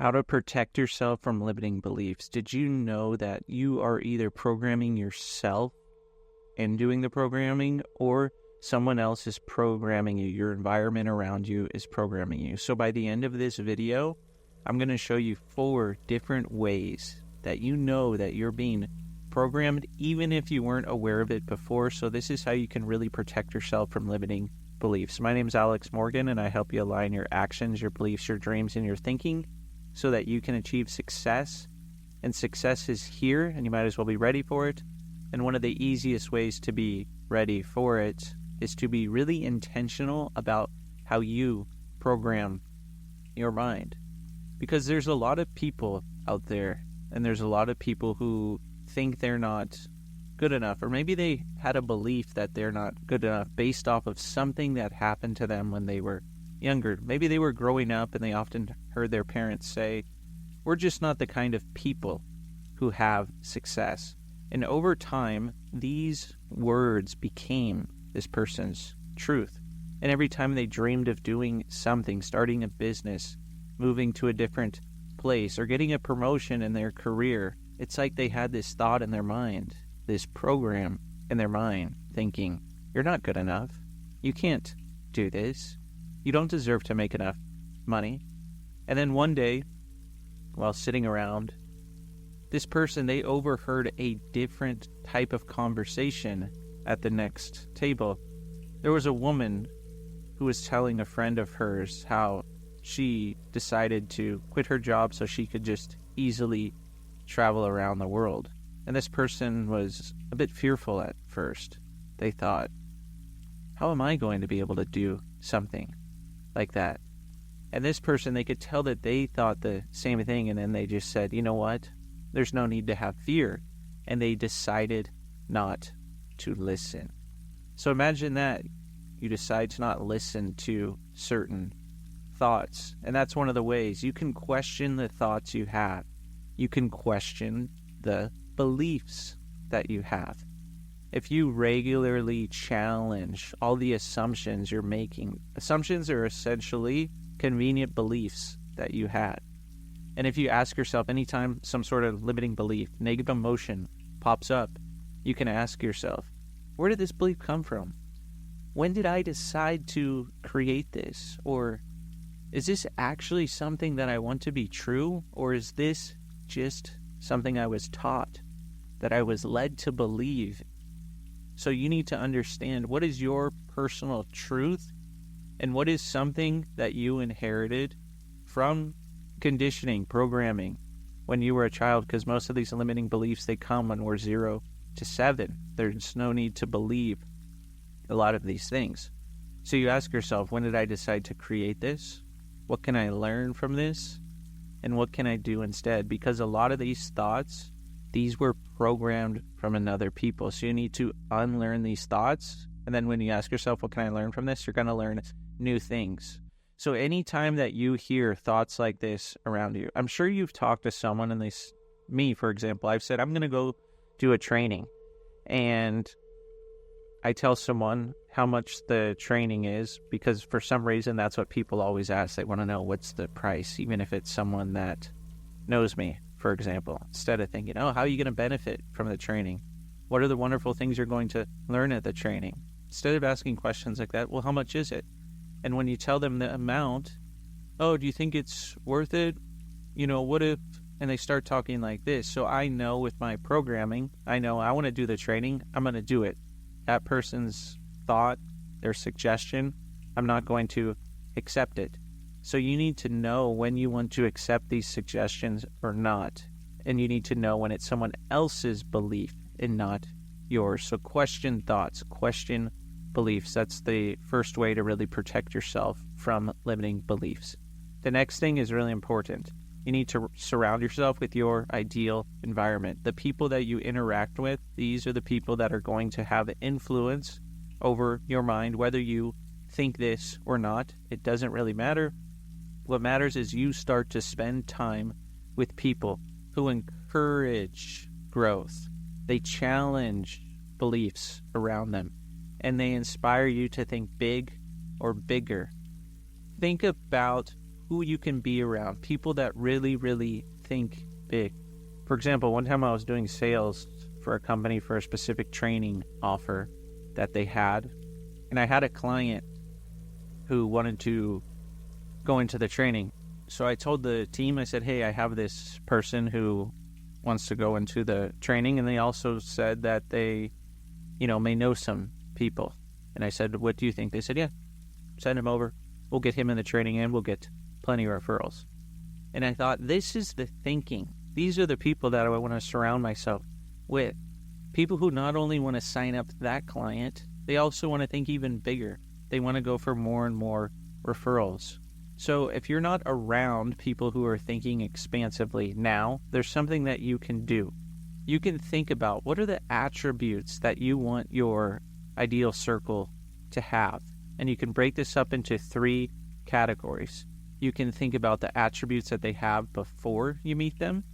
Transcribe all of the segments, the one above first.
How to protect yourself from limiting beliefs. Did you know that you are either programming yourself and doing the programming, or someone else is programming you? Your environment around you is programming you. So by the end of this video, I'm going to show you 4 different ways that you know that you're being programmed, even if you weren't aware of it before. So this is how you can really protect yourself from limiting beliefs. My name is Alex Morgan, and I help you align your actions, your beliefs, your dreams, and your thinking so that you can achieve success. And success is here, and you might as well be ready for it. And one of the easiest ways to be ready for it is to be really intentional about how you program your mind. Because there's a lot of people out there, and there's a lot of people who think they're not good enough, or maybe they had a belief that they're not good enough based off of something that happened to them when they were younger. Maybe they were growing up and they often heard their parents say, "We're just not the kind of people who have success." And over time, these words became this person's truth. And every time they dreamed of doing something, starting a business, moving to a different place, or getting a promotion in their career, it's like they had this thought in their mind, this program in their mind, thinking, "You're not good enough. You can't do this. You don't deserve to make enough money." And then one day, while sitting around, this person, they overheard a different type of conversation at the next table. There was a woman who was telling a friend of hers how she decided to quit her job so she could just easily travel around the world. And this person was a bit fearful at first. They thought, how am I going to be able to do something like that? And this person, they could tell that they thought the same thing, and then they just said, you know what? There's no need to have fear. And they decided not to listen. So imagine that. You decide to not listen to certain thoughts. And that's one of the ways. You can question the thoughts you have. You can question the beliefs that you have. If you regularly challenge all the assumptions you're making, assumptions are essentially convenient beliefs that you had. And if you ask yourself, anytime some sort of limiting belief, negative emotion pops up, you can ask yourself, where did this belief come from? When did I decide to create this? Or is this actually something that I want to be true? Or is this just something I was taught, that I was led to believe? So you need to understand, what is your personal truth, and what is something that you inherited from conditioning, programming, when you were a child? Because most of these limiting beliefs, they come when we're 0 to 7. There's no need to believe a lot of these things. So you ask yourself, when did I decide to create this? What can I learn from this? And what can I do instead? Because a lot of these thoughts, these were programmed from another people. So you need to unlearn these thoughts. And then when you ask yourself, what can I learn from this? You're going to learn new things. So anytime that you hear thoughts like this around you, I'm sure you've talked to someone, and me, for example, I've said, I'm going to go do a training. And I tell someone how much the training is, because for some reason, that's what people always ask. They want to know, what's the price, even if it's someone that knows me, for example, instead of thinking, oh, how are you going to benefit from the training? What are the wonderful things you're going to learn at the training? Instead of asking questions like that, well, how much is it? And when you tell them the amount, oh, do you think it's worth it? You know, what if, and they start talking like this. So I know with my programming, I know I want to do the training, I'm going to do it. That person's thought, their suggestion, I'm not going to accept it. So you need to know when you want to accept these suggestions or not. And you need to know when it's someone else's belief and not yours. So question thoughts, question beliefs. That's the first way to really protect yourself from limiting beliefs. The next thing is really important. You need to surround yourself with your ideal environment. The people that you interact with, these are the people that are going to have influence over your mind, whether you think this or not. It doesn't really matter. What matters is you start to spend time with people who encourage growth. They challenge beliefs around them, and they inspire you to think big or bigger. Think about who you can be around, people that really, really think big. For example, one time I was doing sales for a company for a specific training offer that they had, and I had a client who wanted to go into the training. So I told the team, I said, hey, I have this person who wants to go into the training, and they also said that they, may know some people. And I said, what do you think? They said, yeah, send him over. We'll get him in the training and we'll get plenty of referrals. And I thought, this is the thinking. These are the people that I want to surround myself with. People who not only want to sign up that client, they also want to think even bigger. They want to go for more and more referrals. So if you're not around people who are thinking expansively now, there's something that you can do. You can think about what are the attributes that you want your ideal circle to have. And you can break this up into 3 categories. You can think about the attributes that they have before you meet them,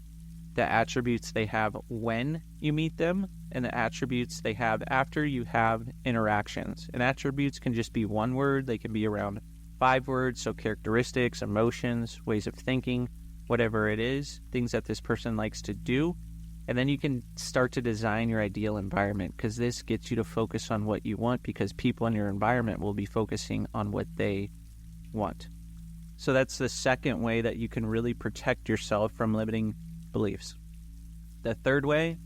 the attributes they have when you meet them, and the attributes they have after you have interactions. And attributes can just be one word. They can be around 5 words, so characteristics, emotions, ways of thinking, whatever it is, things that this person likes to do. And then you can start to design your ideal environment, because this gets you to focus on what you want, because people in your environment will be focusing on what they want. So that's the second way that you can really protect yourself from limiting beliefs. The third way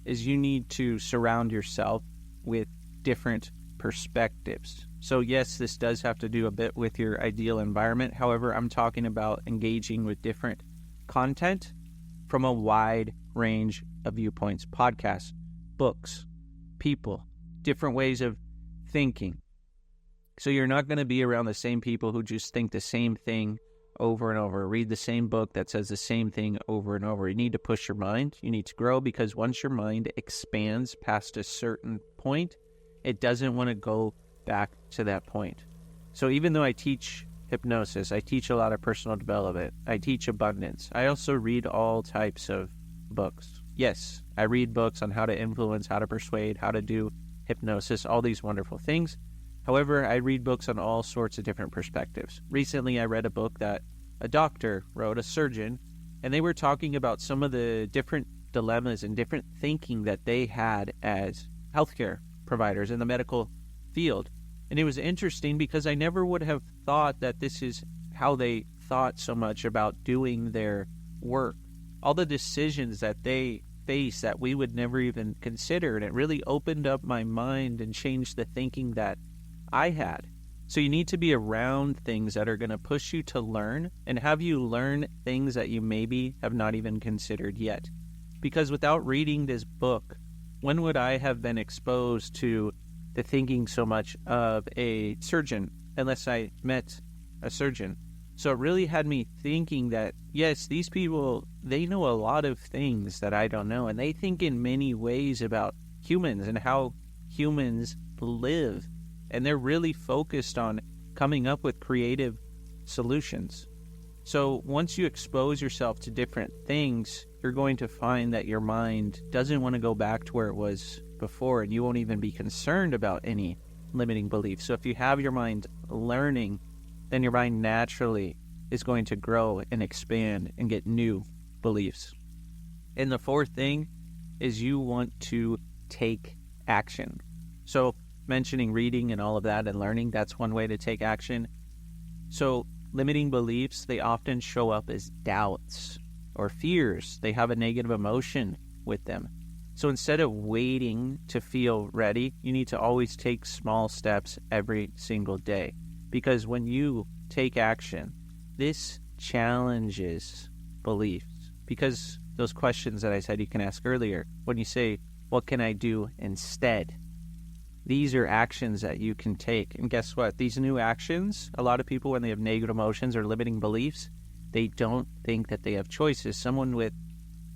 is you need to surround yourself with different perspectives. So yes, this does have to do a bit with your ideal environment. However, I'm talking about engaging with different content from a wide range of viewpoints, podcasts, books, people, different ways of thinking. So you're not going to be around the same people who just think the same thing over and over, read the same book that says the same thing over and over. You need to push your mind. You need to grow, because once your mind expands past a certain point, it doesn't want to go back to that point. So even though I teach hypnosis, I teach a lot of personal development, I teach abundance, I also read all types of books. Yes, I read books on how to influence, how to persuade, how to do hypnosis, all these wonderful things. However, I read books on all sorts of different perspectives. Recently, I read a book that a doctor wrote, a surgeon, and they were talking about some of the different dilemmas and different thinking that they had as healthcare providers in the medical field. And it was interesting, because I never would have thought that this is how they thought so much about doing their work. All the decisions that they face that we would never even consider. And it really opened up my mind and changed the thinking that I had. So you need to be around things that are going to push you to learn and have you learn things that you maybe have not even considered yet. Because without reading this book, when would I have been exposed to the thinking so much of a surgeon unless I met a surgeon? So it really had me thinking that, yes, these people, they know a lot of things that I don't know, and they think in many ways about humans and how humans live. And they're really focused on coming up with creative solutions. So once you expose yourself to different things, you're going to find that your mind doesn't want to go back to where it was before, and you won't even be concerned about any limiting beliefs. So if you have your mind learning, then your mind naturally is going to grow and expand and get new beliefs. And the fourth thing is you want to take action. So mentioning reading and all of that and learning, that's one way to take action. So limiting beliefs, they often show up as doubts or fears. They have a negative emotion with them. So instead of waiting to feel ready, you need to always take small steps every single day. Because when you take action, this challenges beliefs. Because those questions that I said you can ask earlier, when you say, what can I do instead? These are actions that you can take. And guess what? These new actions, a lot of people, when they have negative emotions or limiting beliefs, they don't think that they have choices. Someone with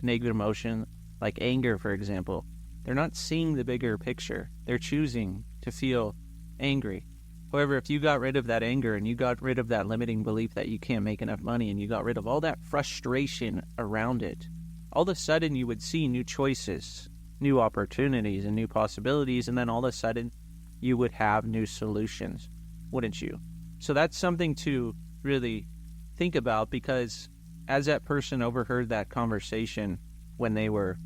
a negative emotion, like anger, for example, they're not seeing the bigger picture. They're choosing to feel angry. However, if you got rid of that anger and you got rid of that limiting belief that you can't make enough money and you got rid of all that frustration around it, all of a sudden you would see new choices, new opportunities, and new possibilities, and then all of a sudden you would have new solutions, wouldn't you? So that's something to really think about, because as that person overheard that conversation when they were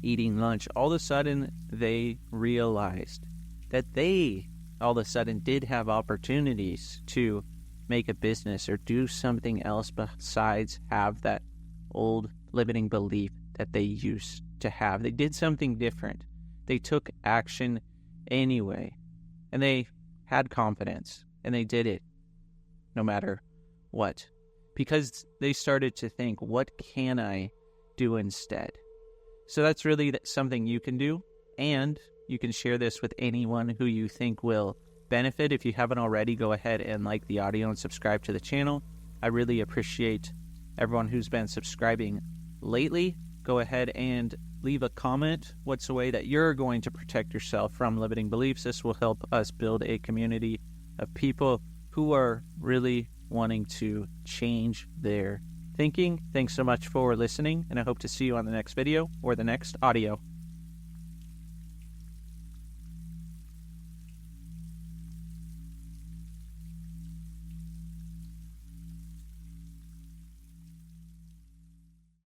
eating lunch, all of a sudden they realized that they all of a sudden did have opportunities to make a business or do something else besides have that old limiting belief that they used to have. They did something different. They took action anyway, and they had confidence, and they did it no matter what, because they started to think, what can I do instead? So that's really something you can do, and you can share this with anyone who you think will benefit. If you haven't already, go ahead and like the audio and subscribe to the channel. I really appreciate everyone who's been subscribing lately. Go ahead and leave a comment. What's the way that you're going to protect yourself from limiting beliefs? This will help us build a community of people who are really wanting to change their thinking. Thanks so much for listening, and I hope to see you on the next video or the next audio.